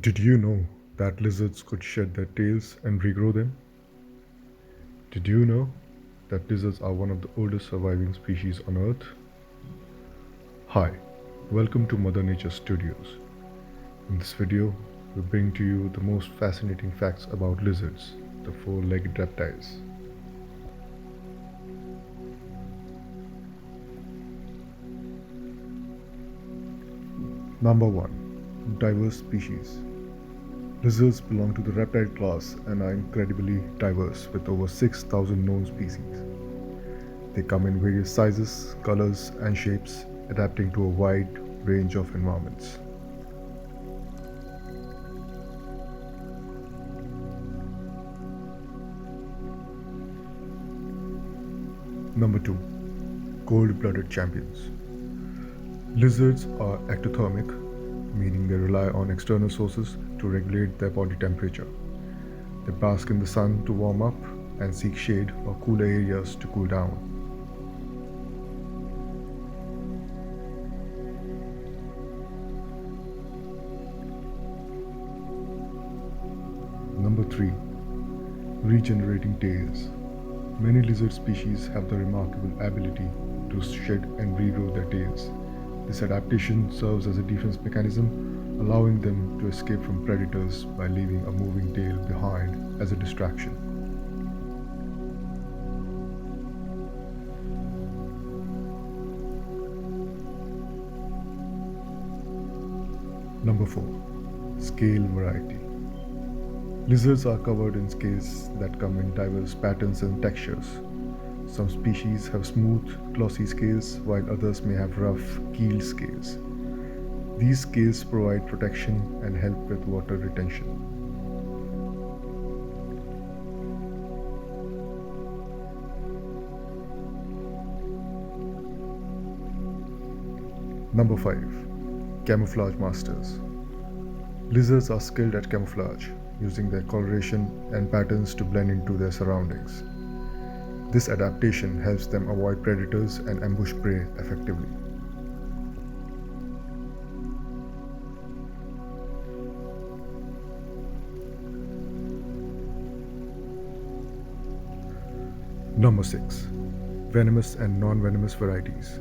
Did you know that lizards could shed their tails and regrow them? Did you know that lizards are one of the oldest surviving species on Earth? Hi, welcome to Mother Nature Studios. In this video, we bring to you the most fascinating facts about lizards, the four-legged reptiles. Number 1. Diverse species. Lizards belong to the reptile class and are incredibly diverse with over 6,000 known species. They come in various sizes, colors, and shapes, adapting to a wide range of environments. Number 2. Cold-blooded champions. Lizards are ectothermic, meaning they rely on external sources to regulate their body temperature. They bask in the sun to warm up and seek shade or cooler areas to cool down. Number 3. Regenerating tails. Many lizard species have the remarkable ability to shed and regrow their tails. This adaptation serves as a defense mechanism, allowing them to escape from predators by leaving a moving tail behind as a distraction. Number 4. Scale variety. Lizards are covered in scales that come in diverse patterns and textures. Some species have smooth, glossy scales, while others may have rough, keeled scales. These scales provide protection and help with water retention. Number 5. Camouflage masters. Lizards are skilled at camouflage, using their coloration and patterns to blend into their surroundings. This adaptation helps them avoid predators and ambush prey effectively. Number 6. Venomous and non-venomous varieties.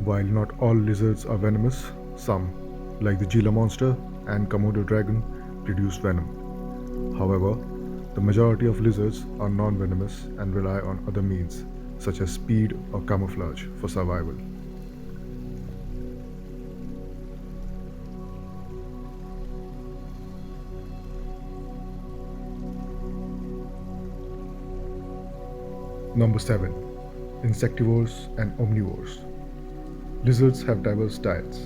While not all lizards are venomous, some, like the Gila monster and Komodo dragon, produce venom. However, the majority of lizards are non-venomous and rely on other means, such as speed or camouflage, for survival. Number 7. Insectivores and omnivores. Lizards have diverse diets.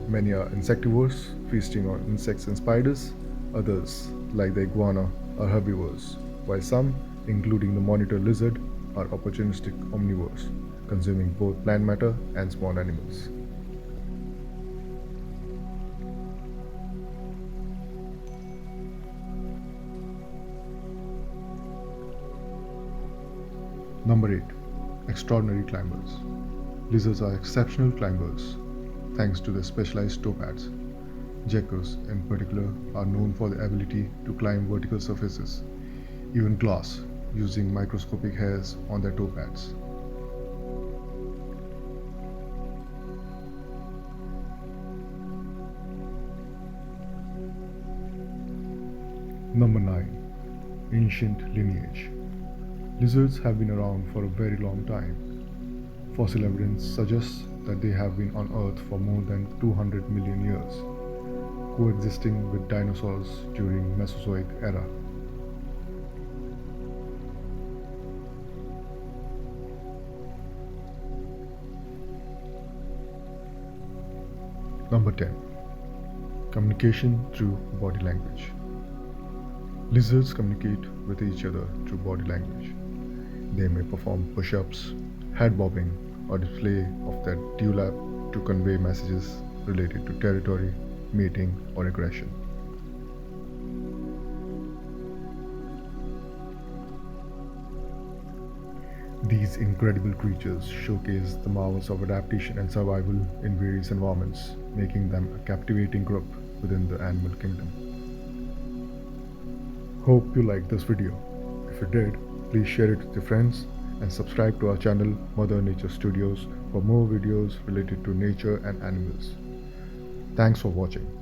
Many are insectivores, feasting on insects and spiders. Others, like the iguana, are herbivores, while some, including the monitor lizard, are opportunistic omnivores, consuming both plant matter and small animals. Number 8. Extraordinary climbers. Lizards are exceptional climbers, thanks to their specialized toe pads. Geckos, in particular, are known for their ability to climb vertical surfaces, even glass, using microscopic hairs on their toe pads. Number 9. Ancient lineage. Lizards have been around for a very long time. Fossil evidence suggests that they have been on Earth for more than 200 million years, coexisting with dinosaurs during Mesozoic era. Number 10. Communication through body language. Lizards communicate with each other through body language. They may perform push-ups, head bobbing, or display of their dewlap to convey messages related to territory, mating, or aggression. These incredible creatures showcase the marvels of adaptation and survival in various environments, making them a captivating group within the animal kingdom. Hope you liked this video. If you did, please share it with your friends and subscribe to our channel Mother Nature Studios for more videos related to nature and animals. Thanks for watching.